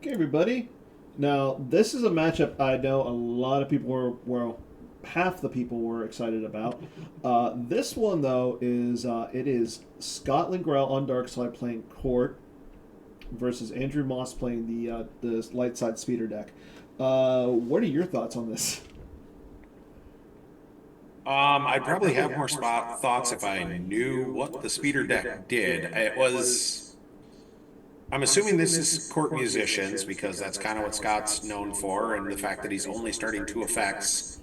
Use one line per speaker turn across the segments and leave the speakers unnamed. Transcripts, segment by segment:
Okay, everybody. Now, this is a matchup I know a lot of people well, half the people were excited about. This one, though, it is Scott Lingrell on Dark Side playing Court versus Andrew Moss playing the Light Side Speeder deck. What are your thoughts on this?
I'd probably have more spot thoughts if I knew what the speeder deck did. I'm assuming this is court musicians because that's kind of what Scott's known for, and the fact that he's only starting two effects.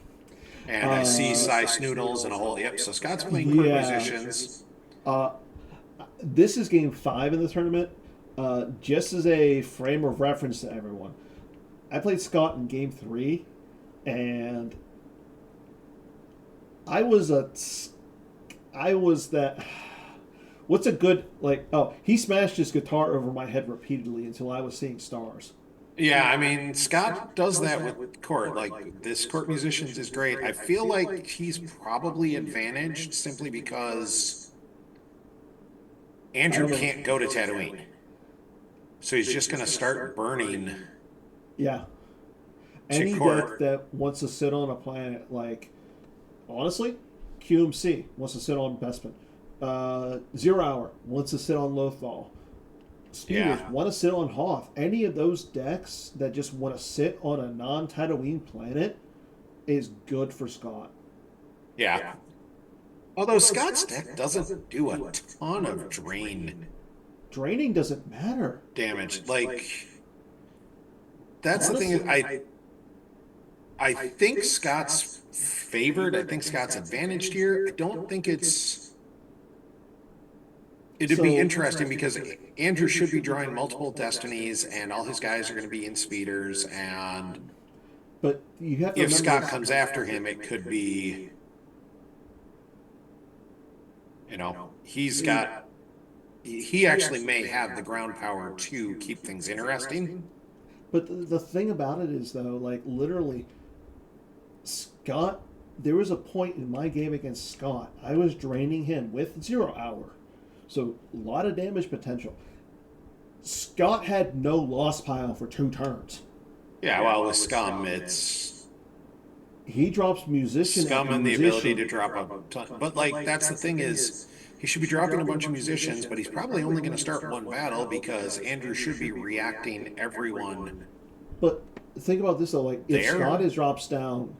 And I see Cy Snoodles and a whole, yep. So Scott's playing court
Yeah.
musicians.
Uh, this is game five in the tournament. Just as a frame of reference to everyone, I played Scott in game three, and I was a, I was that. What's a good like? Oh, he smashed his guitar over my head repeatedly until I was seeing stars.
Yeah, I mean, Scott does that with court. Like, this court musicians is great. I feel like he's probably advantaged simply because
I
Andrew
don't know.
can't go to Tatooine. So he's just going to start burning
Yeah,
to
any deck
court.
that wants to sit on a planet, like honestly, QMC wants to sit on Bespin. Zero Hour wants to sit on Lothal. Speeders
Yeah.
want to sit on Hoth. Any of those decks that just want to sit on a non-Tatooine planet is good for Scott.
Yeah. Although Scott's deck doesn't do a ton of drain
Draining doesn't matter.
damage. Like, that's the thing is
Honestly,
I think Scott's favored. I think Scott's advantaged here. I don't think it'd be
so
interesting because Andrew should be drawing multiple destinies and all his guys are going to be in speeders, and
but you have to
if
remember
Scott
this.
comes after him, it could be, he actually may have the ground power to keep things interesting.
But the thing about it is, though, like literally, Scott. There was a point in my game against Scott. I was draining him with Zero Hour, so a lot of damage potential. Scott had no loss pile for 2 turns.
Yeah, well, with Scum, it's
He drops musician
Scum
after
and the ability
musician.
to drop a ton. But like, that's the thing is, he should be dropping a bunch of musicians, but he's probably only going to start one battle because Andrew should be reacting everyone
But think about this though, like if Scott
there.
is drops down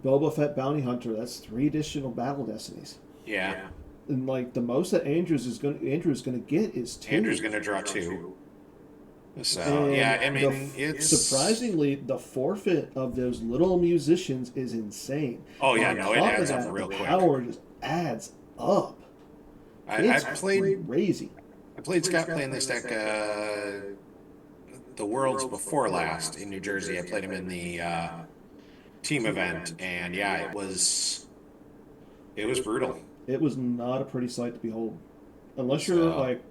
Boba Fett Bounty Hunter, that's 3 additional battle destinies.
Yeah,
And like the most that Andrew's gonna get is
Andrew's
two.
going to draw two. So
And
yeah, I mean, it's
surprisingly the forfeit of those little musicians is insane.
oh yeah,
On
no, it
top of
adds up
that, the
real quick.
power just adds up.
I
It's
played
crazy.
I played Scott playing this deck the Worlds before last in New Jersey. I played him in the team event, and yeah, it was brutal.
It was not a pretty sight to behold. Unless you're
So
like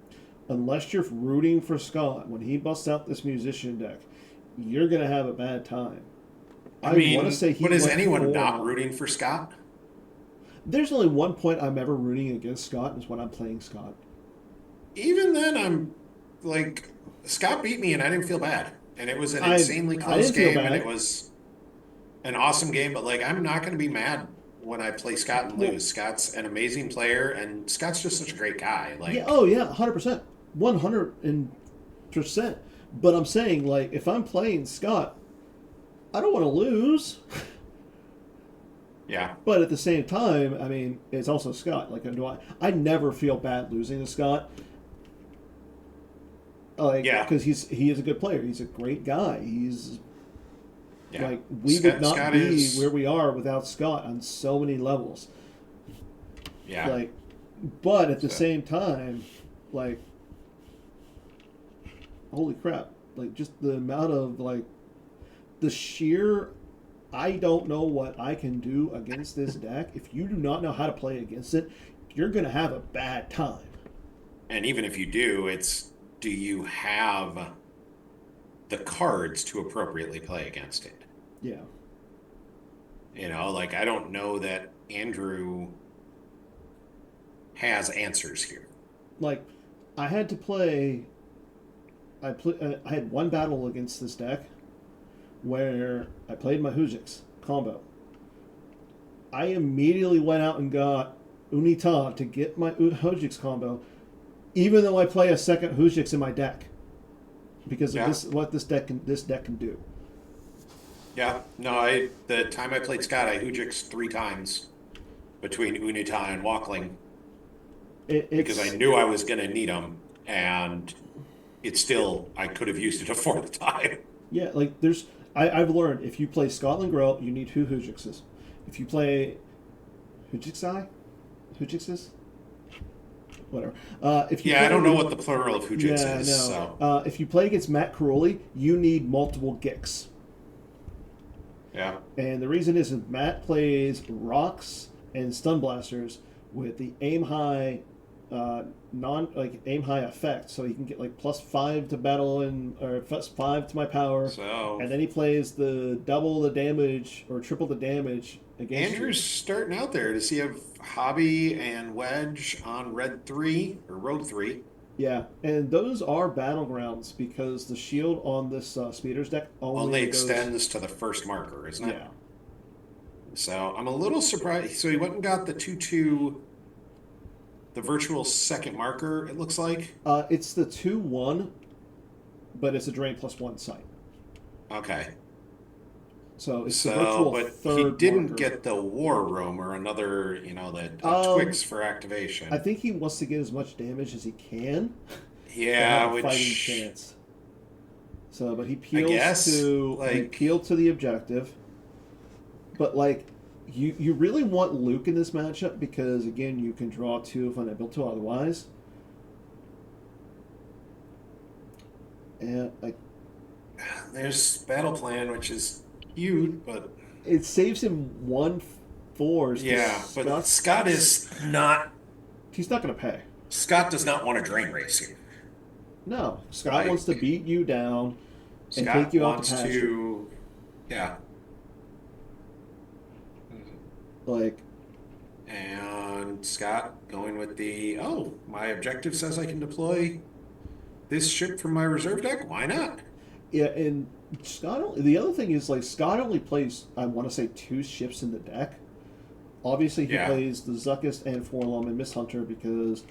unless you're rooting for Scott when he busts out this musician deck, you're gonna have a bad time.
I
I want to
mean,
say he
but is
went
anyone not
four.
rooting for Scott?
There's only one point I'm ever rooting against Scott is when I'm playing Scott.
Even then, I'm like, Scott beat me and I didn't feel bad. And it was an
I
insanely
I
close
didn't feel
game and it
bad.
was an awesome game, but like, I'm not going to be mad when I play Scott and
Well,
lose. Scott's an amazing player and Scott's just such a great guy.
yeah,
Like,
oh yeah, 100%, 100%. But I'm saying like if I'm playing Scott, I don't want to lose.
yeah,
But at the same time, I mean, it's also Scott. Like, do I never feel bad losing to Scott. Like,
yeah,
because he is a good player. He's a great guy. He's
yeah.
like we would not
Scott
be
is,
where we are without Scott on so many levels.
yeah.
Like, but at the
So,
same time, like, holy crap! Like, just the amount of like the sheer. I don't know what I can do against this deck. If you do not know how to play against it, you're gonna have a bad time.
and even if you do, do you have the cards to appropriately play against it?
Yeah.
Like, I don't know that Andrew has answers here.
Like I had to play I had one battle against this deck where I played my Hujix combo. I immediately went out and got Unita to get my Hujix combo, even though I play a second Hujix in my deck, because of this what this deck can do.
Yeah. No, the time I played Scott, I Hujix 3 times between Unita and Walkling because I knew I was going to need them, and it's still I could have used it a fourth time.
Yeah, like I've learned if you play Scotland Grill, you need two Hujixes. If you play Hujixes, whatever. If you
Yeah,
play,
I don't know what the plural of Hujix
yeah,
is.
no.
So
If you play against Matt Carulli, you need multiple Gicks.
yeah,
And the reason is Matt plays rocks and stun blasters with the aim high, aim high effect, so he can get like +5 to battle and or +5 to my power.
so
And then he plays the double the damage or triple the damage against
Andrew's starting out there. Does he have Hobby and Wedge on Red 3 or Rogue 3?
Yeah, and those are battlegrounds because the shield on this speeders deck
Only
goes,
extends to the first marker, isn't it?
Yeah.
So I'm a little surprised. So he went and got the 2/2, the virtual second marker, it looks like.
It's the 2/1, but it's a drain +1 sight.
Okay.
So it's the virtual
But he
third
didn't
marker.
get the War Room or another, Twix for activation.
I think he wants to get as much damage as he can
Yeah,
to have a
which
fighting chance. So, but he
guess,
peeled to the objective. But like, you really want Luke in this matchup because again, you can draw 2 if unable to otherwise. And like,
there's Battle Plan, which is cute, but
it saves him 1 force.
yeah, but Scott is not.
He's not going to pay.
Scott does not want to drain race you.
No, Scott wants to beat you down and
Scott
take you out
wants
to pasture.
to, yeah.
Like,
and Scott going with my objective says I can deploy this ship from my reserve deck. Why not?
yeah, and the other thing is like Scott only plays I want to say 2 ships in the deck. Obviously, he plays the Zuckist and Forlom and Miss Hunter because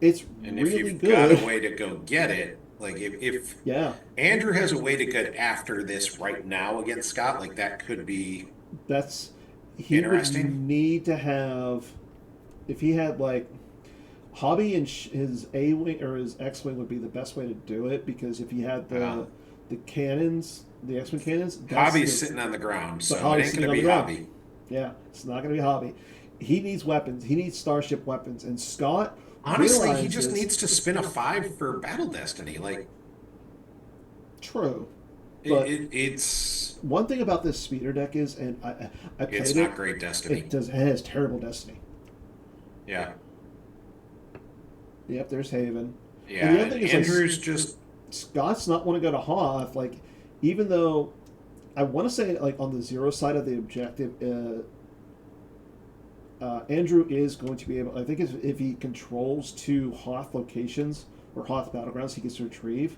it's
And
really
if you've
good.
got a way to go get it, like if
Yeah,
Andrew has a way to get after this right now against Scott, like that could be
he would
interesting.
need to have if he had like Hobby and his A wing or his X wing would be the best way to do it because if he had the cannons, the X wing cannons,
Hobby's sitting on the ground, so
Hobby's
it ain't going to
sitting
be
on the
Hobby.
Yeah, it's not going to be Hobby. He needs weapons. He needs starship weapons, and Scott.
Honestly, he just needs to spin a 5 for Battle Destiny. Like,
true. But
it's
one thing about this speeder deck is, and I played
it's not great Destiny.
It has terrible Destiny.
Yeah.
Yep, there's Haven.
Yeah.
And the other thing is,
Andrew's
like,
just
Scott's not want to go to Hoth. Like, even though I want to say, like, on the 0 side of the objective, Andrew is going to be able. I think if he controls 2 Hoth locations or Hoth battlegrounds, he gets to retrieve.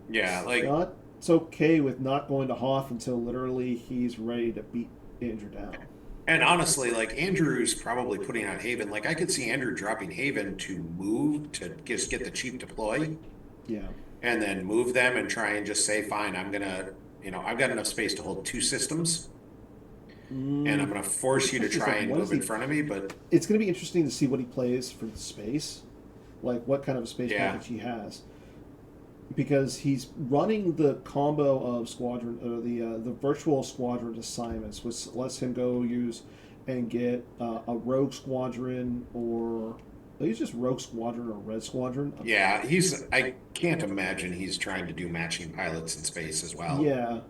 yeah, like
Scott's okay with not going to Hoth until literally he's ready to beat Andrew down.
and honestly, like Andrew's probably putting out Haven. Like I could see Andrew dropping Haven to move to just get the cheap deploy.
Yeah.
And then move them and try and just say, fine, I'm gonna, I've got enough space to hold 2 systems. And I'm going to force you to try and move in front of me, but
it's going to be interesting to see what he plays for the space, like what kind of space package he has, because he's running the combo of squadron or the virtual squadron assignments, which lets him go use and get a rogue squadron or I think it's just rogue squadron or red squadron.
yeah, I can't imagine he's trying to do matching pilots in space as well.
Yeah.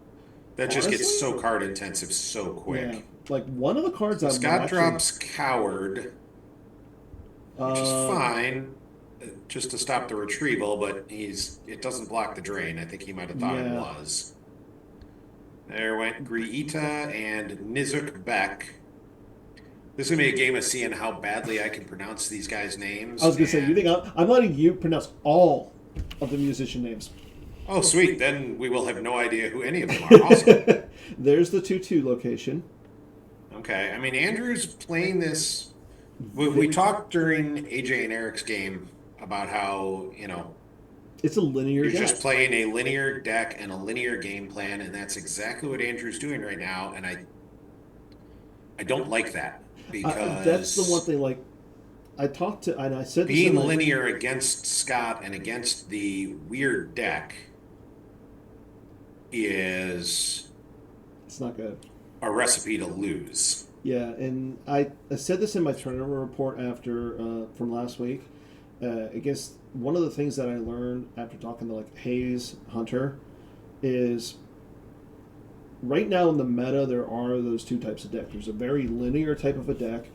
That just gets so card intensive so quick.
Yeah. Like one of the cards
Scott drops Coward, which is fine, just to stop the retrieval, but it doesn't block the drain. I think he might have thought it was. There went Grieta and Nizuk Beck. This is going to be a game of seeing how badly I can pronounce these guys' names.
I was going to say, you think I'm letting you pronounce all of the musician names.
Oh, sweet. Then we will have no idea who any of them are. Awesome.
There's the 2-2 location.
Okay. I mean, Andrew's playing this. We
Vi-
talked during AJ and Eric's game about how,
It's a linear
you're
deck.
just playing a linear deck and a linear game plan, and that's exactly what Andrew's doing right now. And I don't like that
That's the one
because
thing. Like I talked to, and I said this in
being
my.
linear against Scott and against the weird deck is
It's not good.
a recipe to lose.
Yeah, and I said this in my tournament report after from last week. I guess one of the things that I learned after talking to like Hayes Hunter is right now in the meta there are those two types of deck. There's a very linear type of a deck,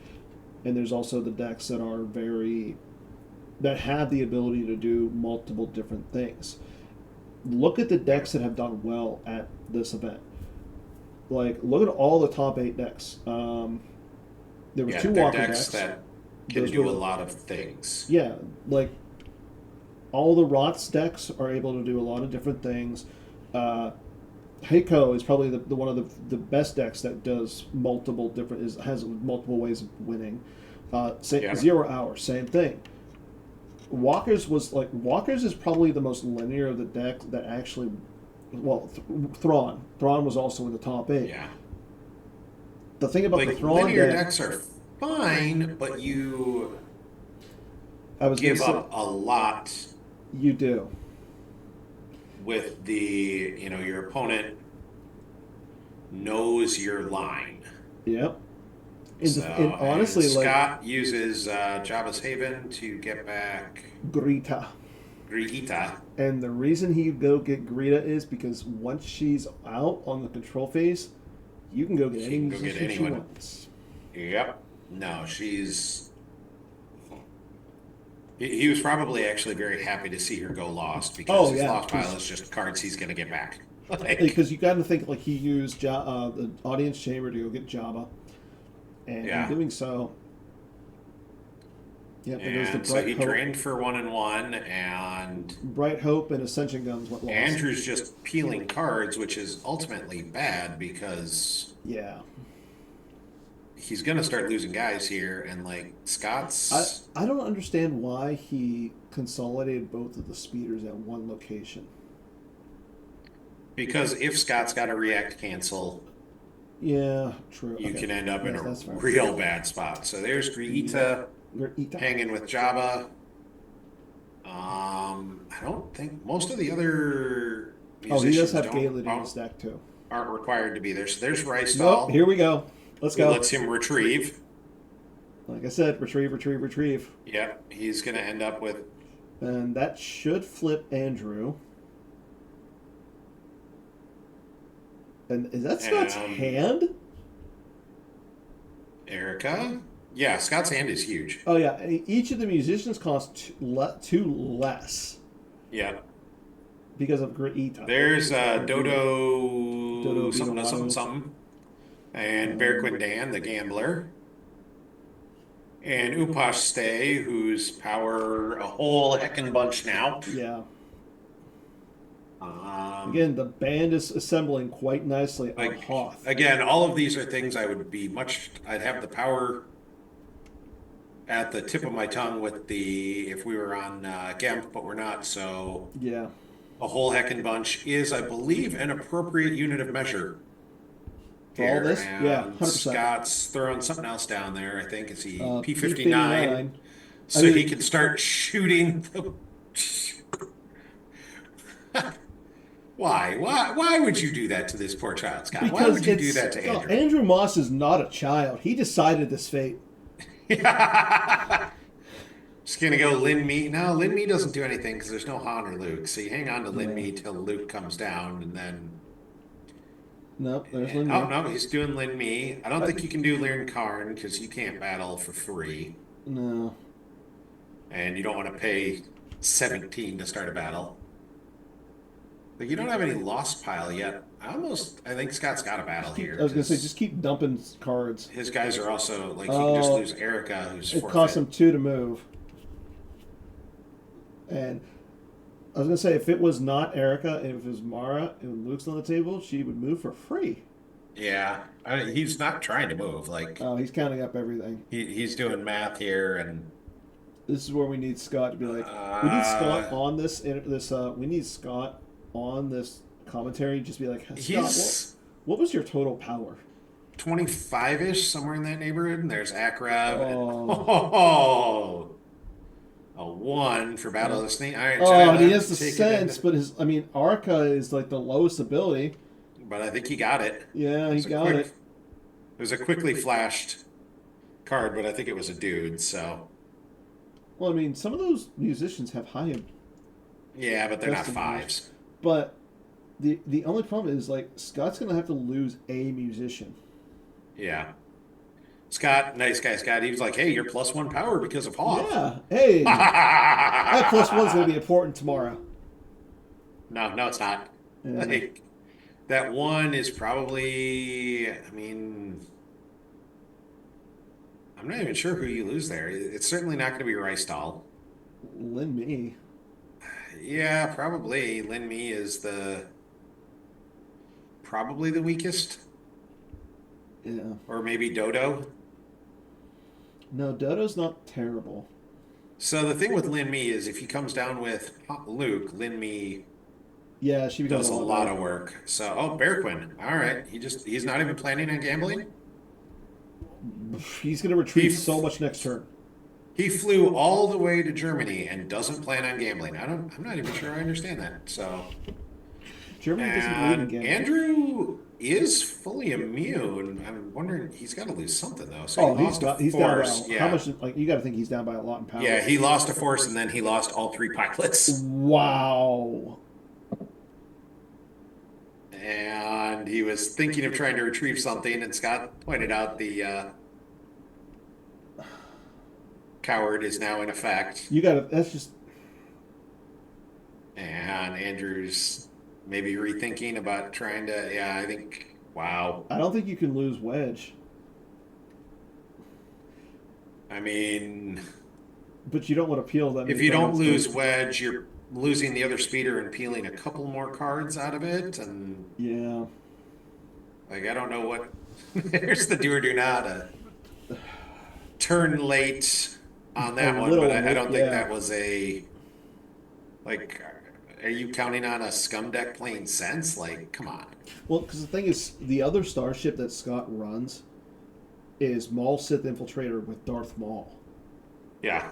and there's also the decks that are very that have the ability to do multiple different things. Look at the decks that have done well at this event. Like look at all the top 8 decks. There was
Yeah,
2
they're
Walker
decks
decks.
that can
Those
do
were
a lot of things.
yeah, like all the Rots decks are able to do a lot of different things. Uh, Heiko is probably the one of the best decks that does multiple different has multiple ways of winning.
Yeah.
0 Hour, same thing. Walker's is probably the most linear of the deck that actually. Well, Thrawn was also in the top 8.
Yeah.
The thing about the
Like
Thrawn
linear
deck,
decks are fine, but you
I was going to
give
say,
up a lot
you do.
with your opponent knows your line.
Yep.
So,
And honestly, like
Scott uses Jabba's Haven to get back
Greta.
Grieta.
And the reason he go get Greta is because once she's out on the control phase, you can go get
She
any
can go get
musician she
anyone.
wants.
Yep. No, she's. He was probably actually very happy to see her go lost because
Oh
his
yeah,
lost pile is just cards he's going to get back. Like,
because you got to think like he used the audience chamber to go get Jabba, and
yeah.
in doing so, yep, there goes the
And so
Bright
he
Hope.
drained for 1 and 1, and
Bright Hope and Ascension Guns went lost.
Andrew's just peeling cards, which is ultimately bad because
Yeah,
he's going to start losing guys here. And like Scott's,
I don't understand why he consolidated both of the speeders at one location.
because if Scott's got a react cancel,
Yeah, true.
you
Okay.
can end up in
Yes,
a
that's fair.
real bad spot. So there's Grieta
Greta.
hanging with Jabba. I don't think most of the other
Oh, he does
musicians
have Galen in his
don't
deck too.
aren't required to be there. So there's
Nope.
Rystall,
Here we go. Let's
who
go.
lets him retrieve.
Like I said, retrieve, retrieve, retrieve,
Yep, he's going to end up with
and that should flip Andrew. And is that Scott's hand?
Erica. Yeah, Scott's hand is huge.
Oh yeah. Each of the musicians cost two less
Yeah.
because of Greta.
There's
Dodo
Dodo something
Vito
something
Lotto.
something. And Bear Dan, the gambler. And Upash Stay, who's power a whole heckin' bunch now.
Yeah.
Um,
Again, the band is assembling quite nicely on
like
Hoth.
again, all of these are things I'd have the power at the tip of my tongue with the if we were on Gemp, but we're not. So
Yeah.
a whole heckin' bunch is, I believe, an appropriate unit of measure
For all
here.
this? Yeah,
And
100%.
Scott's throwing something else down there. I think is he
P59.
P59, so he can start shooting the. Why would you do that to this poor child, Scott? Why would you do that to Andrew?
Andrew Moss is not a child. He decided this fate.
Just gonna go Lin Me. No, Lin Me doesn't do anything because there's no Han or Luke. So you hang on to Lin Me till Luke comes down, and then.
Nope, there's Lin.
Oh no, he's doing Lin Me. I don't think you can do Liren Karn because you can't battle for free,
No.
and you don't want to pay 17 to start a battle. Like you don't have any lost pile yet. I think Scott's got a battle here.
I was gonna say just keep dumping cards.
His guys are also like he can just lose Erica, who's
It
forfeit.
costs him 2 to move. And I was gonna say if it was not Erica and if it was Mara and Luke's on the table, she would move for free.
Yeah, he's not trying to move. Like
Oh, he's counting up everything.
he's doing math here, and
This is where we need Scott to be like, we need Scott
uh,
on we need Scott on this commentary. Just be like, Scott,
he's
what was your total power?
25-ish, somewhere in that neighborhood. And there's Akrav, and
Oh,
oh, a one for battle
uh,
listening. All right,
oh, and he
Tyler,
has the
take it
sense,
into.
but his, I mean, Arca is like the lowest ability.
But I think he got it.
Yeah, he got it.
It was a quickly flashed card, but I think it was a dude. So
Well, I mean, some of those musicians have high
yeah, but they're not
investigation,
fives.
but the only problem is like Scott's gonna have to lose a musician.
Yeah. Scott, nice guy, Scott. He was like, "Hey, you're plus one power because of Hoth."
Yeah. Hey, that plus one's gonna be important tomorrow.
No, no, it's not.
Yeah.
Like that one is probably. I mean, I'm not even sure who you lose there. It's certainly not going to be Rystal.
Lin me.
Yeah, probably. Lin Me is probably the weakest,
Yeah.
or maybe Dodo.
No, Dodo's not terrible.
So the thing with Lin Me is if he comes down with Luke, Lin Me
Yeah, she becomes
does
a
a
lot
lot
better.
of work. So, oh, Bear Quinn. All right. He's not even planning on gambling.
He's gonna
He
retreat so
f-
much next turn.
he flew all the way to Germany and doesn't plan on gambling. I'm not even sure I understand that. So,
Germany doesn't believe in
and
gambling.
Andrew is fully immune. I'm wondering he's got to lose something though. So he
Oh,
lost a
he's down
force.
by how
Yeah.
much? Like you got to think he's down by a lot in power.
Yeah, he lost a force and then he lost all three pilots.
Wow.
And he was thinking of trying to retrieve something, and Scott pointed out the coward is now in effect.
You got to. That's just.
And Andrew's maybe rethinking about trying to, yeah, I think, wow.
I don't think you can lose Wedge,
I mean,
but you don't want to peel that
if
many
you don't
cards.
lose Wedge, you're losing the other speeder and peeling a couple more cards out of it. And,
Yeah.
like, I don't know what. There's the do or do not. A turn late on
A
that one, but
little.
I don't think
Yeah.
that was a. Like, are you counting on a scum deck playing sense? Like, come on.
Well, because the thing is, the other starship that Scott runs is Maul Sith Infiltrator with Darth Maul.
Yeah.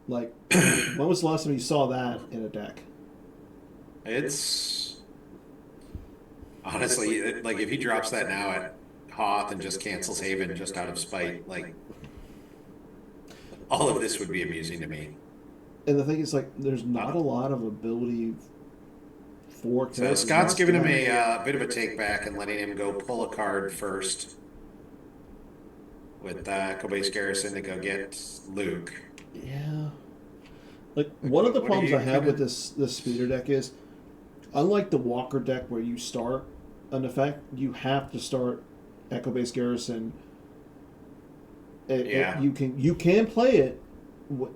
Like, when was the last time you saw that in a deck?
It's honestly like if he drops that now at Hoth and just cancels Haven just out of spite, like all of this would be amusing to me.
And the thing is, like, there's
Uh,
not a lot of ability for
so
characters in
Scott's
this
giving him
deck.
a bit of a take back and letting him go pull a card first with Kobe's Garrison to go get Luke.
Yeah. Like,
Like,
one of the
what are
problems
you
I have
gonna?
with this speeder deck is, unlike the Walker deck where you start an effect, you have to start Echo Base Garrison.
Yeah,
You can play it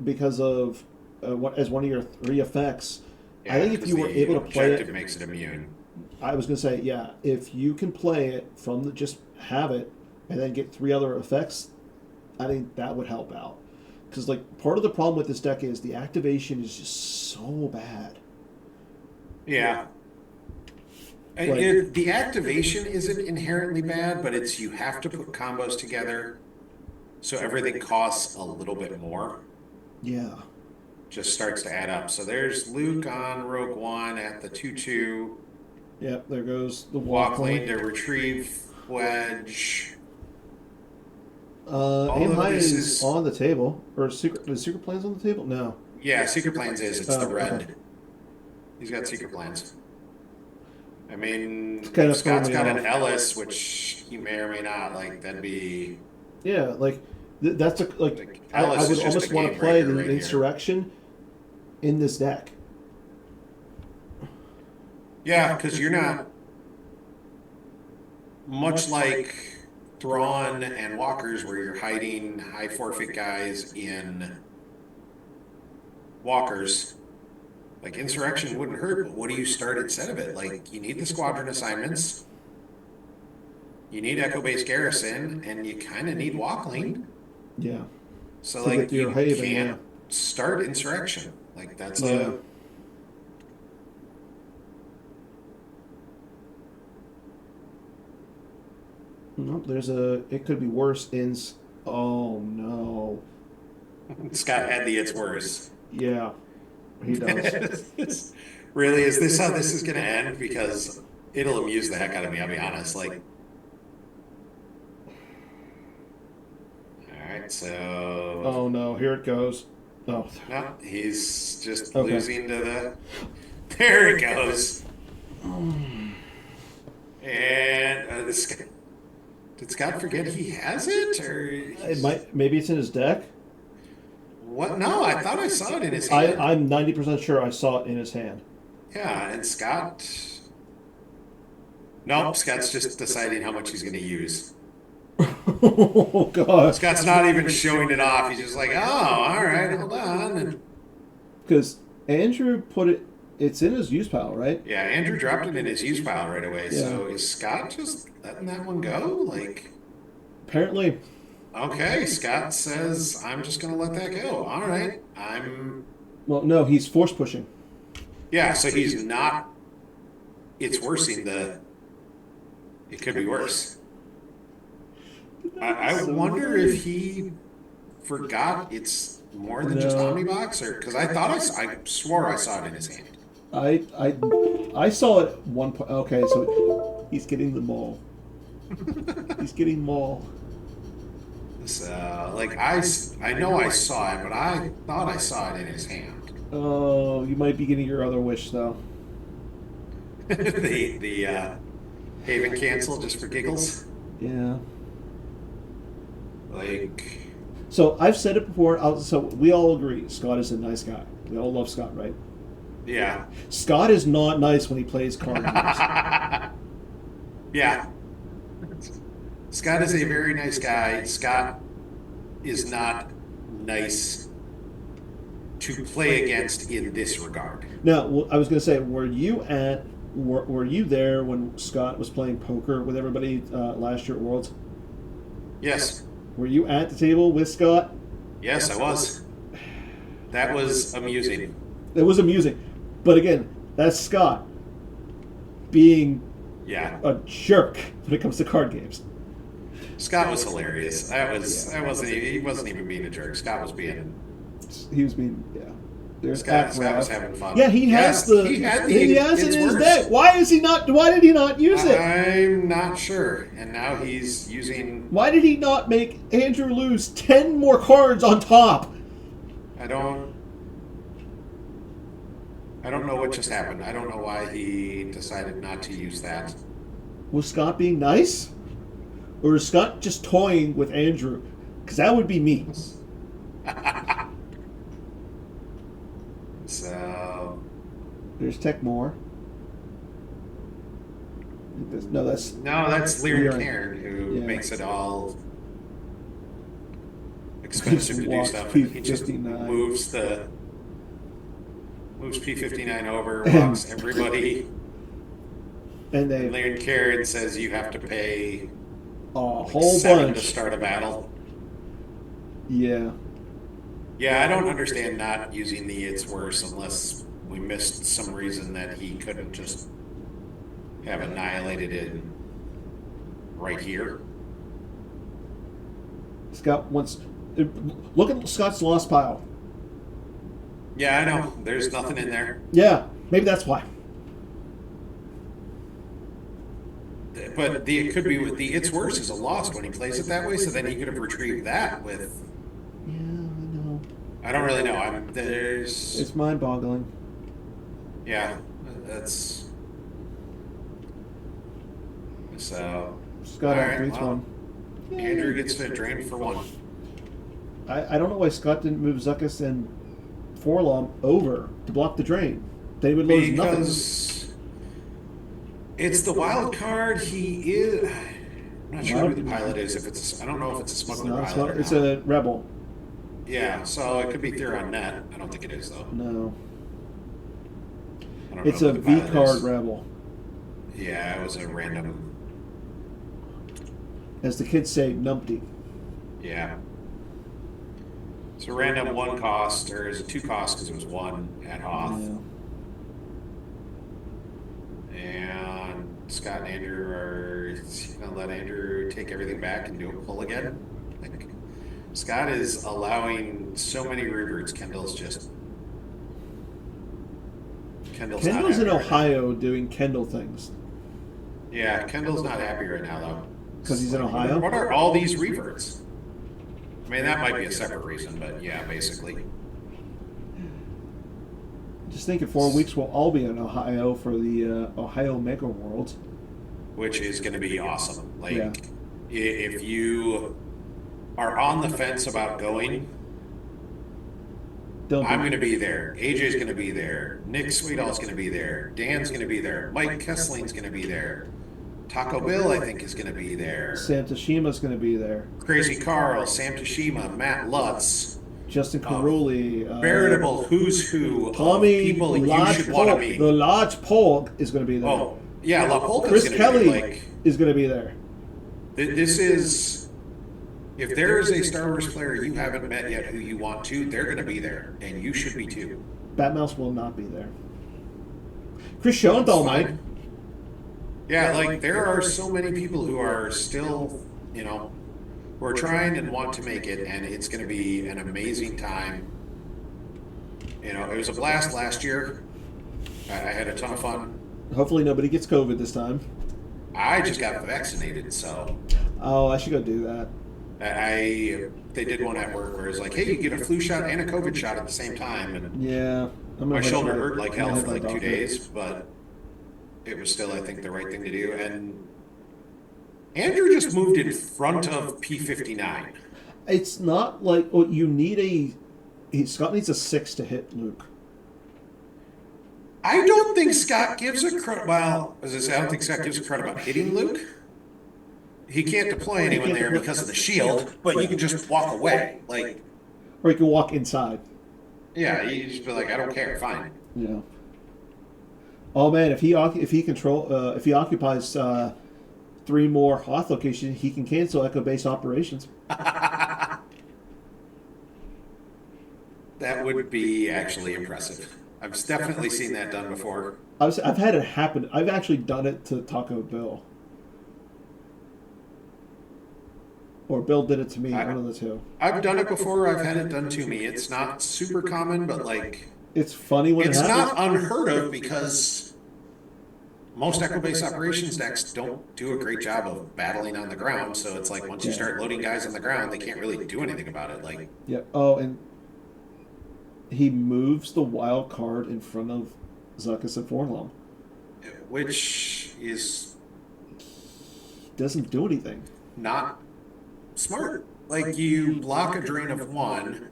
because of what as one of your three effects. I
yeah,
think if
because
you were
the
able to play
objective
it,
makes it immune.
I was gonna say yeah. If you can play it from the just have it and then get three other effects, I think that would help out. Because like part of the problem with this deck is the activation is just so bad.
Yeah.
Like
The activation isn't inherently bad, but it's you have to put combos together so everything costs a little bit more.
yeah,
Just starts to add up. So there's Luke on Rogue One at the 2/2,
yep. There goes the walk
walkling to
lane.
retrieve Wedge.
Aim
All of
high
this
is
is,
on the table, or secret? Is secret plans on the table? No.
yeah, Secret Plans is, it's the
Okay.
red. He's got Secret Plans. I mean,
It's kind
if
of throwing
Scott's
me
got an
off.
Ellis, which he may or may not, like, that'd be,
Yeah, like that's a like
like,
I
Ellis
would
is just a
almost want
game
to play
breaker
the
right here.
insurrection in this deck.
Yeah, because you're not much like Thrawn and Walkers, where you're hiding high forfeit guys in Walkers. Like insurrection wouldn't hurt, but what do you start instead of it? Like you need the squadron assignments, you need Echo Base Garrison, and you kind of need Walkling.
Yeah.
So
To get
like
to your
you
haven,
can't
yeah.
start insurrection. Like that's
Yeah.
a
Nope, there's a. It could be worse in. Oh no.
Scott had the it's worse.
Yeah, he does.
Really, is this how this is going to end? Because it'll amuse the heck out of me, I'll be honest. Like, all right, so
Oh no, here it goes. Oh,
no, he's just
okay.
losing to the. There it goes. And did Scott forget he has it, or
It might. Maybe it's in his deck.
what? No, I thought I saw it in his hand.
I'm 90% sure I saw it in his hand.
Yeah, and Scott. Nope, Scott's just deciding how much he's going to use.
Oh god.
Scott's not even showing it off. He's just like, oh, all right, hold on.
Because Andrew put it. It's in his use pile, right?
Yeah, Andrew dropped it in his use pile right away.
Yeah.
So is Scott just letting that one go? Like,
Apparently.
okay, Scott says, I'm just going to let that go. All right,
Well, no, he's force pushing.
Yeah, so he's not. It's worsening the. It could be worse. I wonder if he forgot it's more than just Omnibox, or because I swore I saw it in his hand.
I saw it at one point. Okay, so he's getting the mall. He's getting mall.
So, like I know I saw it, but I thought I saw it in his hand.
Oh, you might be getting your other wish though.
the Haven cancel just for giggles.
Yeah.
Like.
So I've said it before. So we all agree Scott is a nice guy. We all love Scott, right?
Yeah.
Scott is not nice when he plays card games.
Yeah. Scott is a very nice guy. Scott is not nice to play against in this regard.
Now, I was going to say, were you there when Scott was playing poker with everybody last year at Worlds?
Yes.
Were you at the table with Scott?
Yes, I was. That was amusing.
It was amusing. But again, that's Scott being a jerk when it comes to card games.
Scott was hilarious. He wasn't even being a jerk. Scott was being.
He was being, yeah. There's
Scott was having fun.
Yeah, he has it in his deck. Why did he not use it?
I'm not sure. And now he's using.
Why did he not make Andrew lose 10 more cards on top?
I don't know what just happened. I don't know why he decided not to use that.
Was Scott being nice? Or is Scott just toying with Andrew? Because that would be me.
So.
There's Techmore. No, that's
Lingrell who makes it all expensive to do stuff. He just moves P59 over, walks everybody.
And
Lingrell says you have to pay
a whole
7
bunch
to start a battle.
Yeah.
Yeah, I don't understand not using the it's worse unless we missed some reason that he couldn't just have annihilated it right here.
Scott wants. Look at Scott's lost pile.
Yeah, I know. There's nothing in there.
Yeah, maybe that's why.
But it could be with the it's worse is a loss when he plays it that way, so then he could have retrieved that with.
Yeah, I know.
I don't really know.
It's mind-boggling.
Yeah, that's. So.
Scott outbeats one.
Andrew gets to drain for one.
I don't know why Scott didn't move Zuckus and Forlom over to block the drain. They would lose nothing.
It's the wild card. He is. I'm not sure who the pilot is. I don't know if it's a smuggler pilot.
It's a rebel.
Yeah, so it could be Theron Net. I don't think it is though.
No.
I don't know
It's
who
a
the
V
pilot
card
is.
rebel.
Yeah, it was a random.
As the kids say, numpty.
Yeah. It's a random one cost, or is it two cost because it was one at Hoth.
Yeah.
And Scott and Andrew are gonna let Andrew take everything back and do a pull again. Like Scott is allowing so many reverts. Kendall's not
Kendall's in
happy right now.
Ohio doing Kendall things.
Yeah, Kendall's not happy right now though.
Because he's in
Like,
Ohio?
what are all these reverts? I mean, that might be a separate reason, but yeah, basically.
Just think in 4 weeks we'll all be in Ohio for the Ohio Mega World.
Which is going to be awesome. Like,
Yeah.
if you are on the fence about going,
Don't
I'm
be.
going to be there. AJ's going to be there. Nick Sweetall's going to be there. Dan's going to be there. Mike Kessling's going to be there. Taco Bill, I think, is going to be there.
Sam Tashima's going to be there.
Crazy Carl, Sam Tashima, Matt Lutz,
Justin Carulli.
veritable who's who of
Tommy
people you should want to meet.
The Large Polk is going to be there.
Oh, yeah, La Polka's
Chris
going to
Kelly
be like,
is going to be there.
this is, if there is a Star Wars player you haven't met yet who you want to, they're going to be there, and you should be too.
Batmouse will not be there. Chris Schoenthal might.
Yeah, like there are so many people who are still, who are trying and want to make it, and it's going to be an amazing time. It was a blast last year. I had a ton of fun.
Hopefully nobody gets COVID this time.
I just got vaccinated, so
Oh, I should go do that.
they did one at work where it's like, hey, you get a flu shot and a COVID shot at the same time, and
Yeah.
my shoulder hurt like hell for like 2 days, but it was still, I think, the right thing to do. And Andrew just moved in front of P59.
It's not like you need Scott needs a 6 to hit Luke.
I don't think Scott gives a credit. Well, as I say, I don't think Scott gives a credit about hitting Luke. He can't deploy anyone there because of the shield, but you can just walk away. Like,
or you can walk inside.
Yeah, you just be like, I don't care, fine.
Yeah. Oh man, if he occupies 3 more Hoth locations, he can cancel Echo Base operations.
That would be actually impressive. I've definitely seen that done before.
I've had it happen. I've actually done it to Taco Bill. Or Bill did it to me, one of the two.
I've done it before, I've had it done to me. It's not super common, but like...
It's funny when it happens.
It's not unheard of because most Echo-based operations decks don't do a great job of battling on the ground, so it's like once you start loading guys on the ground, they can't really do anything about it. Like,
yeah. Oh, and he moves the wild card in front of Zuckus and Forlom.
Which is...
doesn't do anything.
Not smart. Like, you block a drain of 1,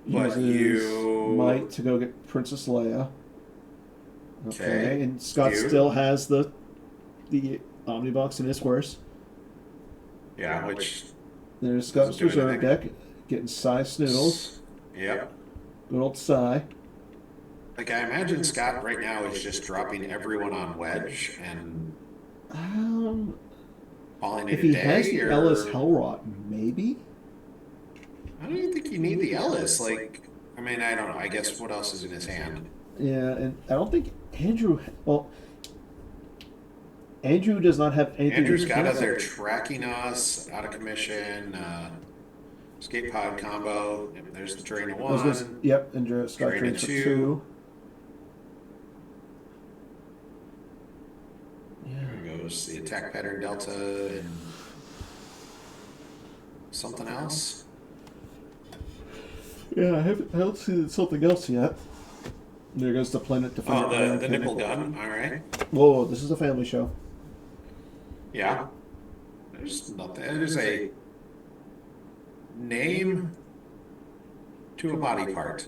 but you...
might to go get Princess Leia.
Okay.
And Scott still has the Omnibox in his horse.
Yeah, which...
There's Scott's reserve deck, getting Psy Snoodles.
Yep.
Good old Psy.
Like, I imagine Scott right now is just dropping everyone on Wedge and calling it
if he
a day.
has the Ellis Hellrot, maybe?
I don't even think you need the Ellis. Like, I mean, I don't know. I guess what else is in his hand?
Yeah, and I don't think Andrew... Well, Andrew does not have anything...
Andrew's got us there tracking us, out of commission, escape pod combo. Yep, there's the drain of 1.
Yep, and Scott drain for 2.
There goes the attack pattern delta and something else.
Yeah, I don't see something else yet. There goes the Planet Defender.
Oh, the nipple gun. All right.
Whoa, this is a family show.
Yeah. There's nothing. There's a name to a body part.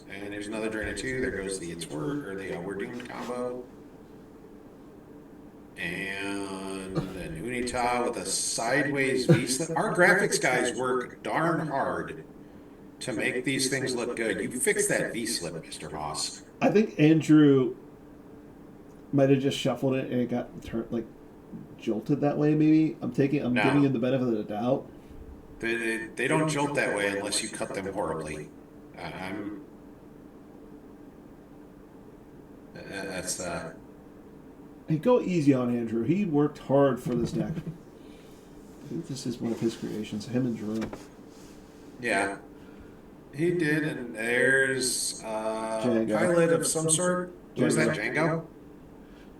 And there's another drain of 2. There goes the It's Word, or the We're Doomed combo. And an Unita with a sideways V. Our graphics guys work darn hard to make these things look good. You fix that V slip, Mr. Moss.
I think Andrew might have just shuffled it and it got turned like jolted that way. Maybe I'm giving
No,
him the benefit of the doubt.
they don't jolt that way unless you cut them horribly. I'm that's
Hey, go easy on Andrew. He worked hard for this deck. I think this is one of his creations. Him and Drew.
yeah. He did, and there's
Django.
pilot of some sort. Was that Django?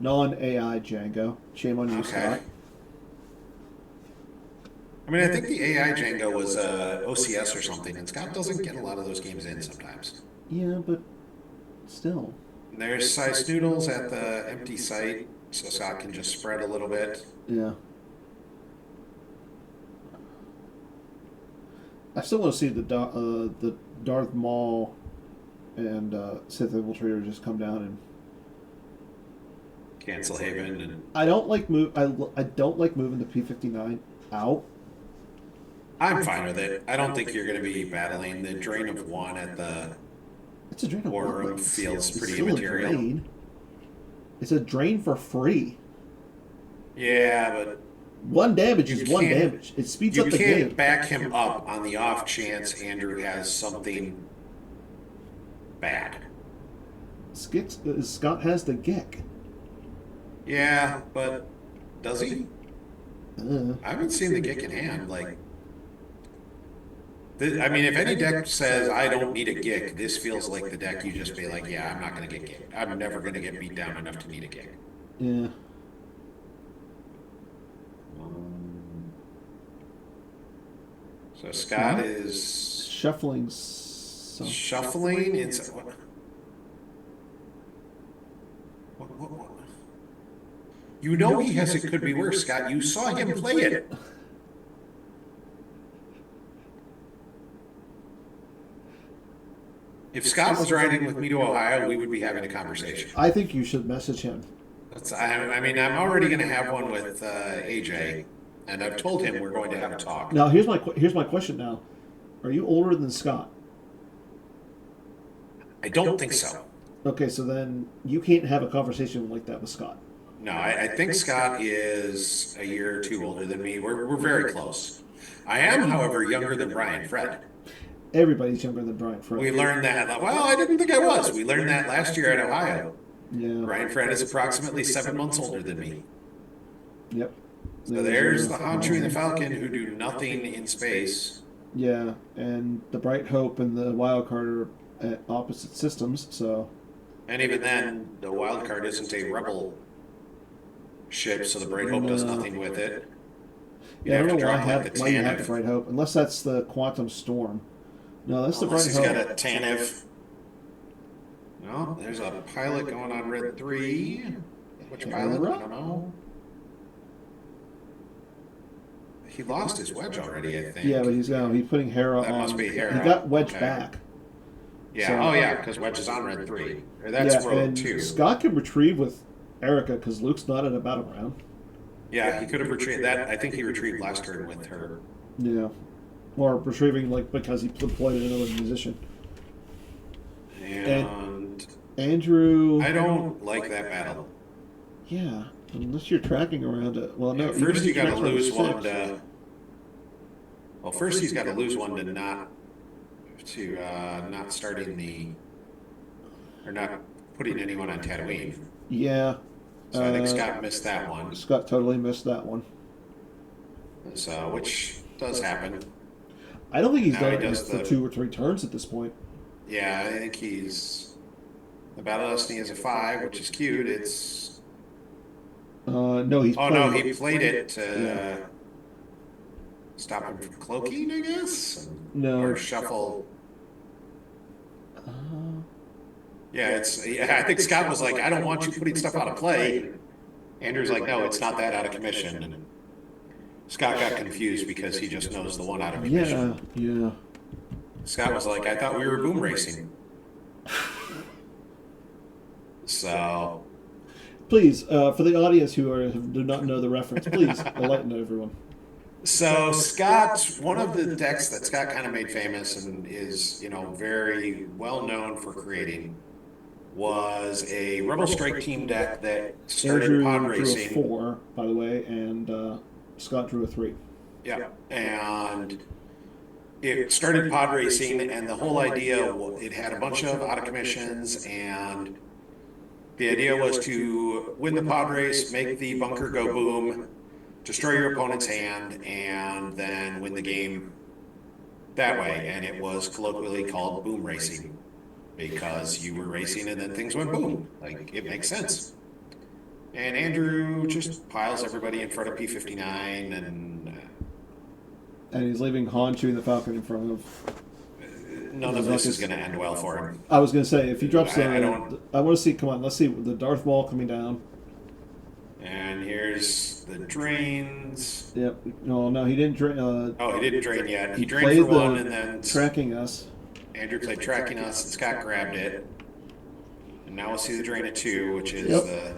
Non-AI Django. Shame on you,
Okay.
Scott.
I mean, I think the AI Django was OCS or something, and Scott doesn't get a lot of those games in sometimes.
Yeah, but still.
There's size noodles at the empty site, so Scott can just spread a little bit.
Yeah. I still want to see the Darth Maul and Sith Infiltrator just come down and.
Cancel Haven, and
I don't like I don't like moving the P-59 out.
I'm fine with it. I don't think you're going to be battling the drain of one at the
It's a drain of
war
one,
room.
like,
Feels
it's
pretty
still a
immaterial.
drain. It's a drain for free.
Yeah, but
One damage
you
is one
can't-
damage. It speeds
you
up the
can't
game.
back him up on the off chance Andrew has something bad.
Scott has the Gek.
Yeah, but does he? I haven't seen the Gick in hand. Like, I mean, if any deck says I don't need a Gick, this feels like the deck you just be like, yeah, I'm not going to get Gick. I'm never going to get beat down enough to need a Gick.
Yeah.
So Scott is
Shuffling.
shuffling. It's what? You know he has it could be worse, Scott. You saw him play it. If Scott was riding with me to Ohio, we would be having a conversation.
I think you should message him.
I mean, I'm already going to have one with AJ, and I've told him we're going to have a talk.
Now here's my question. Now, are you older than Scott?
I don't think so.
Okay, so then you can't have a conversation like that with Scott.
No, I think Scott is a year or two older than me. We're very close. I am, however, younger than Brian Fred.
Everybody's younger than Brian Fred.
We learned that. Well, I didn't think I was. We learned that last year at Ohio.
Yeah.
Brian Fred is approximately 7 months older than me.
Yep.
So there's the Honshu and the Falcon who do nothing in space.
Yeah, and the Bright Hope and the Wild Card are at opposite systems, so.
And even then, the wild card isn't a rebel ship, so the Bright Hope does nothing with it.
Yeah, I don't know why you have the
Tantive.
Bright Hope, unless that's the Quantum Storm. No, that's the
Unless
Bright
he's
Hope.
got a Tantive. No, there's a pilot going on red 3. Which pilot? I don't know. He lost his wedge already, I think.
Yeah, but he's putting Hera
That
on.
must be Hera.
He got Wedge
Okay.
back.
Yeah.
So-
Oh, yeah, because wedge is on red 3. Or that's
yeah,
row
and
2.
Scott can retrieve with Erica because Luke's not at a battleground.
Yeah, he could have retrieved that. I think he retrieved last turn with her.
Yeah, or retrieving because he deployed another musician.
And
Andrew.
I don't like that battle.
Yeah, unless you're tracking around it. Well, no.
Yeah, first you got to
track around
lose
6.
one to. Well, first he's got to lose one to not starting the or not putting anyone on Tatooine.
Yeah.
So I think Scott missed that one.
Scott totally missed that one.
So which does happen.
I don't think he's
Now
done
he
it
does
for
the-
2 or 3 turns at this point.
Yeah, I think he's the Battle Destiny is a 5, which is cute. It's
No, he's.
oh
playing
no, he played it to
Yeah.
stop him from cloaking, I guess.
No.
Or shuffle.
Uh,
Yeah, I think Scott was like, I don't want you putting stuff out of play. Andrew's like, no, it's not that out of commission. And Scott got confused because he just knows the one out of commission.
yeah.
Scott was like, I thought we were boom racing. So,
Please, for the audience who do not know the reference, please enlighten everyone.
So Scott, one of the decks that Scott kind of made famous and is, very well known for creating was a Rebel Strike Team deck that started pod
Andrew drew a
racing.
4, by the way, and Scott drew a 3.
Yeah, and it started pod racing, and the whole idea, it had a bunch of out of commissions, and the idea was to win the pod race, make the bunker go boom, destroy your opponent's hand, and then win the game that way. And it was colloquially called boom racing because you were racing and then things went boom. Like, it makes sense. And Andrew just piles everybody in front of P59,
And he's leaving Han chewing the Falcon in front of.
none of this is going to end well for him.
I was going to say, if he drops
I don't.
I want to see, come on, let's see the Darth Maul coming down.
And here's the drains.
Yep. No, he didn't drain.
Oh, he didn't drain yet. He drained for one, and then
tracking us.
Andrew played tracking us, and Scott grabbed it. And now we'll see the drain at 2, which is the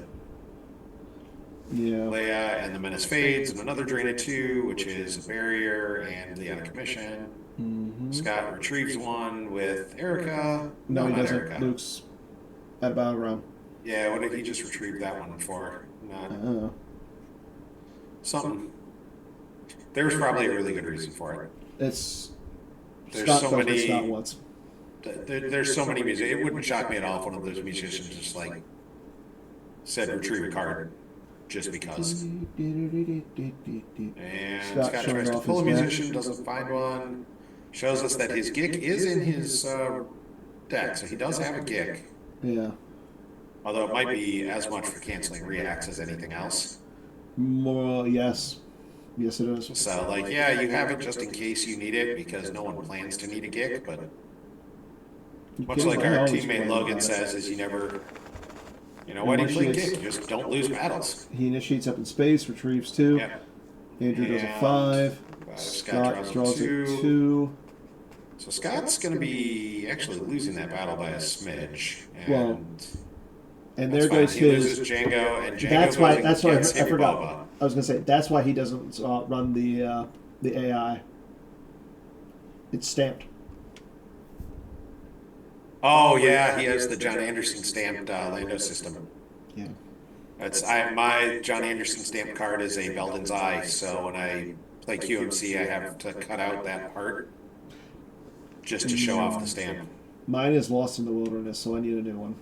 Leia and the Menace Fades, and another drain at 2, which is a barrier and the out of commission.
Mm-hmm.
Scott retrieves one with Erica.
No, he doesn't.
Erica.
Luke's at battleground.
Yeah, what did he just retrieve that one for? Not something. There's probably a really good reason for it.
There's
Scott so many.
Scott wants.
There's so many musicians. It wouldn't shock me at all if one of those musicians just said retrieve a card just because. And Scott tries to pull a musician, doesn't find one. Shows us that his Gick is in his deck, so he does have a Gick.
Yeah.
Although it might be as much for canceling reacts as anything else.
More, yes. Yes, it is.
So, yeah, you have it just in case you need it because no one plans to need a Gick, but much like our teammate Logan says, is you never, why do you play Gick? You just don't lose battles.
He initiates up in space, retrieves 2.
Yeah.
Andrew does a 5. Scott draws a 2.
So Scott's going to be actually losing that battle by a smidge.
And there goes
he loses Django, and Django
that's why I forgot.
Boba.
I was going to say, that's why he doesn't run the AI. It's stamped.
Oh, yeah, he has the John Anderson stamped Lando system.
Yeah.
My John Anderson stamped card is a Belden's Eye, so when I play QMC, I have to cut out that part just to show off the stamp.
Mine is Lost in the Wilderness, so I need a new one.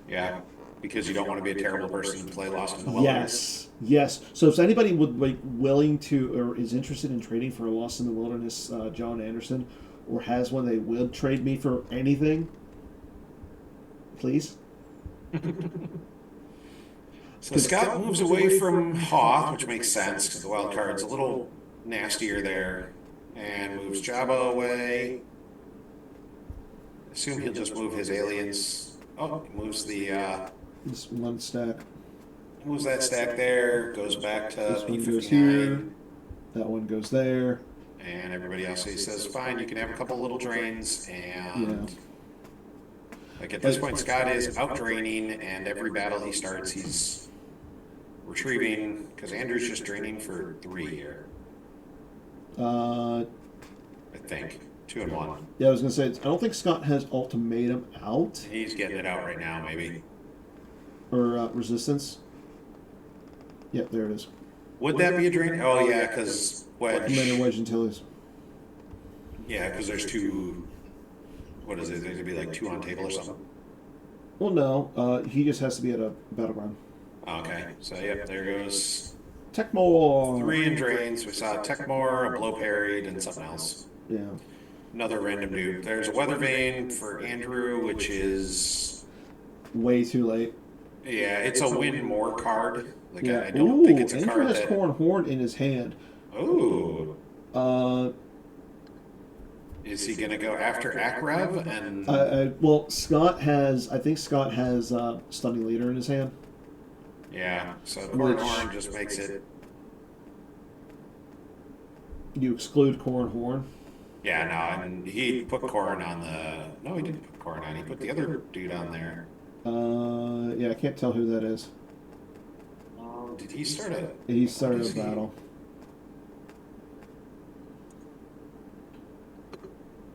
Yeah, because you don't want to be a terrible person to play Lost in the Wilderness.
Yes. So if anybody willing to or is interested in trading for a Lost in the Wilderness John Anderson, or has one they will trade me for anything, please.
So Scott moves away from Hoth, which makes sense because the wild card's a little nastier there, and moves Jabba away. Assume he'll just move his aliens. Oh, he moves
this one stack.
Moves that stack there, goes back to
this one
P59.
goes here. That one goes there.
And everybody else says, fine, you can have a couple little drains. And at this point, Scott is out draining, and every battle he starts, he's retrieving, because Andrew's just draining for 3 here. I think. 2 and 1.
Yeah, I was going to say, I don't think Scott has Ultimatum out.
He's getting it out right now, maybe.
Or Resistance. Yep, there it is.
Would that be a drain? Oh, yeah, because Wedge.
Commander Wedge Antilles.
Yeah, because there's 2. What is it? There's going to be like 2 on table or something?
Well, no. He just has to be at a battleground.
Okay, so yep, there goes.
Techmore!
3 in drains. We saw Techmore, a blow parried, and something else.
Yeah.
Another random dude. There's a Weather Vane for Andrew, which is
way too late.
Yeah, it's a win more card. I don't think it's a
Andrew
card
has
that.
Corn Horn in his hand.
Ooh.
Is
he gonna go after Akrev and?
Well, Scott has. I think Scott has Stunning Leader in his hand.
Yeah. So Corn Horn just makes it.
You exclude Corn Horn.
Yeah, no, and he put Corn on the. No, he didn't put Corn on. He put the other dude on there.
Yeah, I can't tell who that is.
Did he start a?
He started a battle.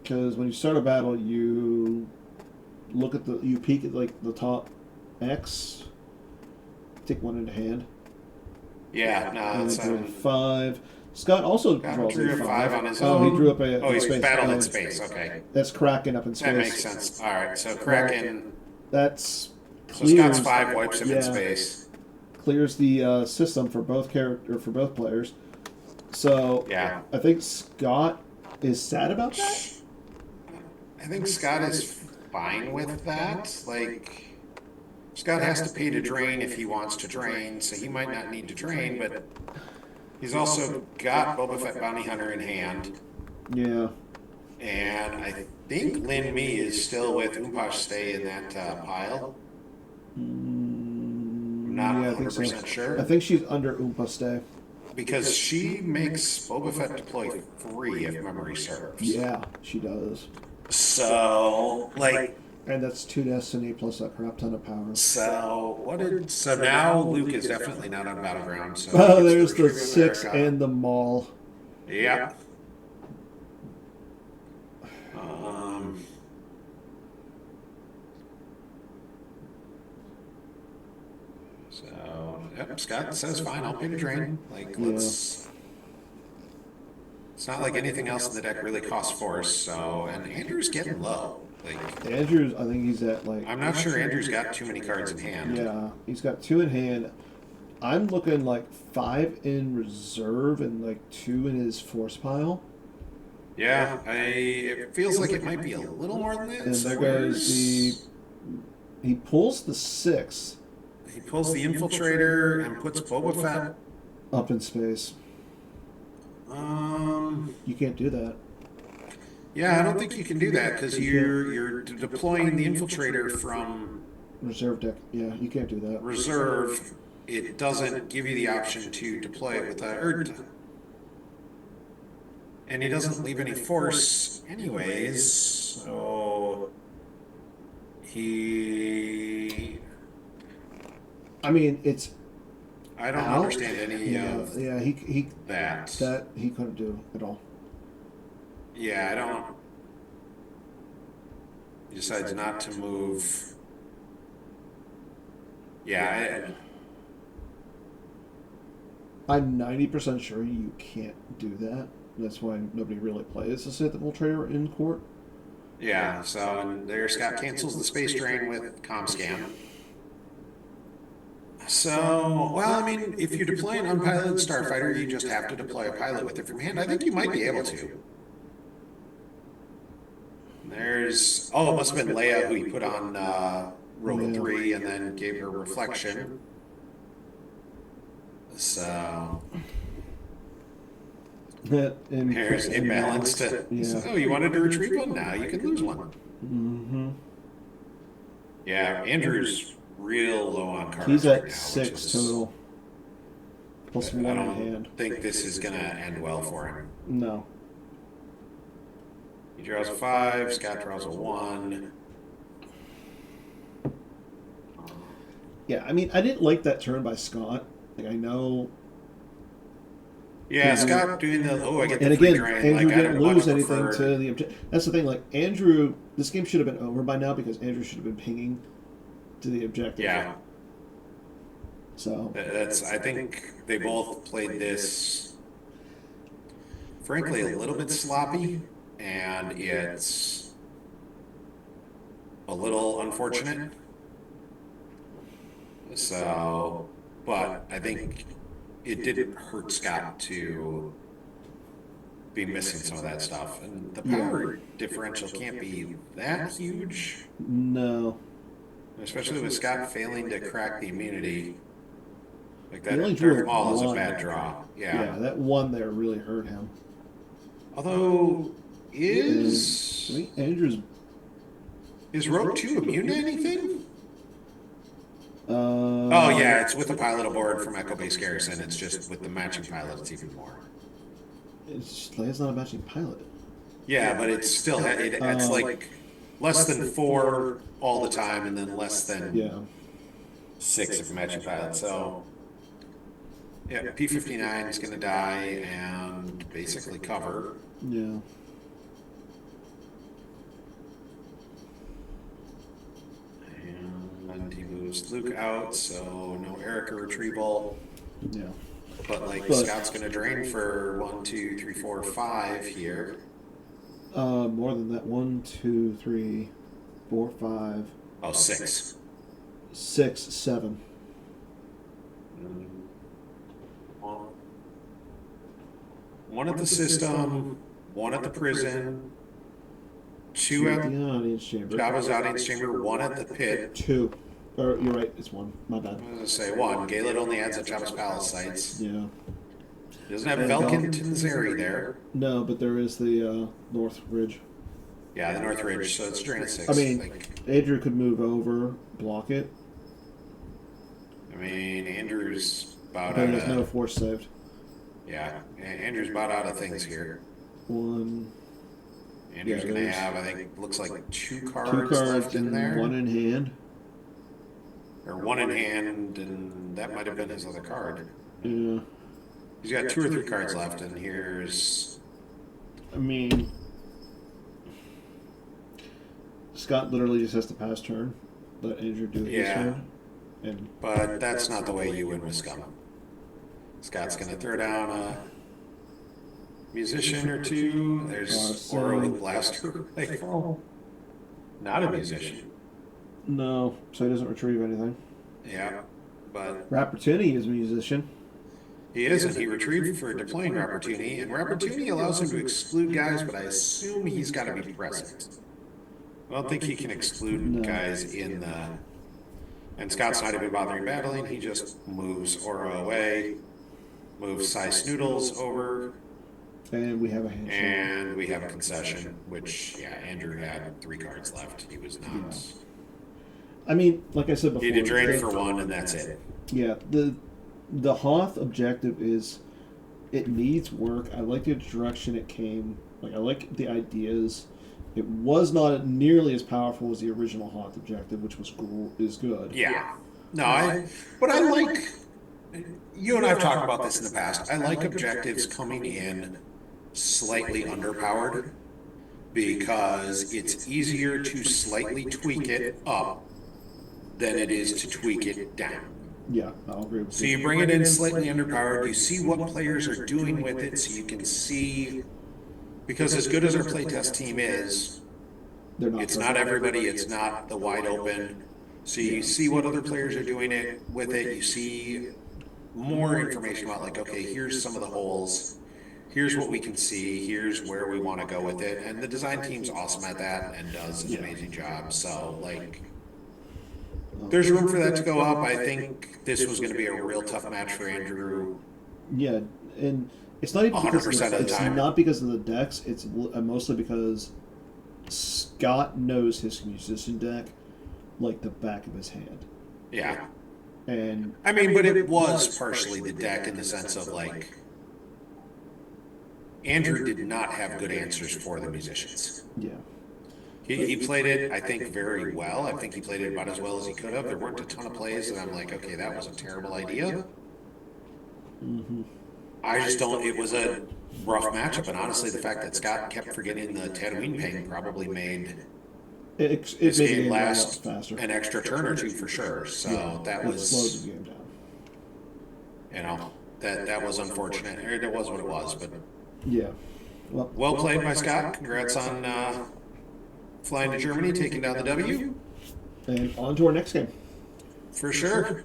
Because when you start a battle, you you peek at like the top X, take one into hand,
Yeah, no,
and
that's
it draws a 5. Scott also
God
draws
drew
a
a
5.
5 on his
Oh, he
own.
drew up a
Oh,
in
he's
space.
battled in
Oh,
space. Okay,
that's Kraken up in space.
that makes sense. All right, so Kraken.
That's
So Scott's
clears.
5 wipes him in
Yeah,
space.
clears the system for both for both players. So
Yeah,
I think Scott is sad about that.
I think Scott is fine with that. Like, Scott has to pay to drain if he wants to drain, so he might not need to drain, but he's also got Boba Fett Bounty Hunter in hand.
Yeah.
And I think Lin Mi is still with Umpash Stay in that pile. I'm not
Yeah, I think
100%
so.
sure.
I think she's under Oompa Stay.
Because she makes Boba Fett deploy free, if memory serves.
Yeah, she does.
So, like,
And that's 2 Destiny plus a crap ton of power.
so now Luke is definitely not on Battleground. So
Oh, there's the 6 and the Maul.
Yeah. So, yep, Scott says fine, I'll pay to drain. Like, let's. It's not like anything else in the deck really costs force. So, and Andrew's getting low. Like,
Andrew's, I think he's at like.
I'm not sure Andrew's got too many cards in hand.
Yeah, he's got 2 in hand. I'm looking like 5 in reserve and like 2 in his force pile.
Yeah, it feels like it might be a little more than that.
And there goes the. He pulls the 6.
He pulls the Infiltrator and puts Boba Fett
up in space. You can't do that.
Yeah, I don't think you can do that because you're deploying the Infiltrator from
reserve deck. Yeah, you can't do that.
Reserve. It doesn't give you the option to deploy it with a and he doesn't leave any force anyways. So he.
I mean, it's.
I don't understand any of
he
that
he couldn't do at all.
Yeah, I don't. He decides not to move. Yeah,
I'm 90% sure you can't do that. That's why nobody really plays the Sith Infiltrator in court.
Yeah, so and there Scott cancels the space drain with ComScan. So, well, I mean, if you deploy an unpiloted starfighter, you just have to deploy a pilot with it from hand. I think you might be able to. There's, it must have been Leia who he put on Robo 3 and then gave her reflection. So, here's imbalance to, you wanted to retrieve one? Now you can lose one.
Mm-hmm.
Yeah, Andrew's real low on cards.
He's at
right now,
6 total. Plus 1 in hand.
I think this is going to end well for him.
No.
He draws a 5, Scott draws a 1.
Yeah, I mean, I didn't like that turn by Scott. Like, I know.
Yeah, Scott doing the, I get the
and again,
drain.
Andrew didn't lose anything to the objective. That's the thing, like, Andrew, this game should have been over by now because Andrew should have been pinging to the objective.
Yeah.
So.
I think they both played this, frankly, a little bit sloppy, and it's a little unfortunate. So, but I think it didn't hurt Scott to be missing some of that stuff. And the power differential can't be that huge.
No.
Especially with Scott failing to crack the immunity. Like that Darth Maul is a bad draw.
Yeah, that one there really hurt him.
Although, is Rogue 2 immune to anything? Yeah, it's with the pilot aboard from Echo Base Garrison. It's just with the matching pilot, it's even more.
Leia's not a matching pilot.
Yeah, but it's still it's like less than 4 all the time, and then less than 6 if matching pilot. So yeah, P-59 is going to die and basically cover.
Yeah.
moves Luke out, so no Erica retrieval.
Yeah.
But like Scott's gonna drain for 1, 2, 3, 4, 5 here.
More than that. 1, 2, 3, 4, 5.
Oh, 6.
6, 7.
One at the system, one at the prison, two at
the audience chamber.
Jabba's audience chamber, one at the pit.
2. Or you're right, it's 1. My bad.
I was gonna say 1. Galen only adds at Jabba's palace sites.
Yeah.
He doesn't have Velkin Tanzeri there.
No, but there is the North Ridge.
Yeah, the North Ridge, so it's drain at 6.
I mean, Andrew could move over, block it.
I mean, Andrew's about
But
out
there's
of...
no force saved.
Yeah, Andrew's about out of things here.
1.
Andrew's
Yeah,
gonna have, I think, looks like 2 cards,
2 cards
left in there.
1 in hand.
Or 1 in hand, and that might have been his other card.
Yeah.
He's got 2 or 3 cards left, and here's...
I mean, Scott literally just has to pass turn. Let Andrew do it this turn.
But that's not the way you win with Scum. Scott's gonna throw down a musician or 2. There's Aura with Blaster Rifle. Not a musician.
No, so he doesn't retrieve anything.
Yeah, but...
Rappertini is a musician.
He is, and he retrieved for deploying Rappertini, and Rappertini allows him to exclude guys, but I assume he's got to be present. I don't think he can exclude guys in the... And Scott's not even bothering battling, he just moves Aura away, moves Cy Snoodles over,
and we have a handshake.
And we have a concession, which, yeah, Andrew had 3 cards left. He was not...
Yeah. I mean, like I said before...
He did drain for 1, and that's it.
Yeah, the Hoth objective is... It needs work. I like the direction it came. Like, I like the ideas. It was not nearly as powerful as the original Hoth objective, which is good.
Yeah. No, but I like... You and I have talked about this in the past. I like objectives coming in slightly underpowered because it's easier to slightly tweak it up than it is to tweak it down.
Yeah, I'll agree with you.
So you bring it in slightly underpowered, you see what players are doing with it so you can see, because as good as our playtest team is, it's not everybody, it's not the wide open. So you see what other players are doing it with it, you see more information about like, okay, here's some of the holes, here's what we can see, here's where we want to go with it. And the design team's awesome at that and does an amazing job. So like, there's room for that to go up. I think this was going to be a real tough match for Andrew.
Yeah, and it's not even because
100% of the time.
It's not because of the decks. It's mostly because Scott knows his musician deck like the back of his hand.
Yeah.
And
I mean, but it was partially the deck in the sense of like, Andrew did not have good answers for the musicians.
Yeah.
He played it, I think, very well. I think he played it about as well as he could have. There weren't a ton of plays that I'm like, okay, that was a terrible idea.
Mm-hmm.
I just don't, it was a rough matchup. And honestly, the fact that Scott kept forgetting the Tatooine ping probably made
it
this
made
game
the
last
faster.
an extra turn or 2 for sure. So
yeah,
that
it
was,
slowed the game down.
You know, that was unfortunate. It was what it was, but
yeah.
Well played by Scott. Congrats on flying to Germany, taking down the W.
And on to our next game.
For sure.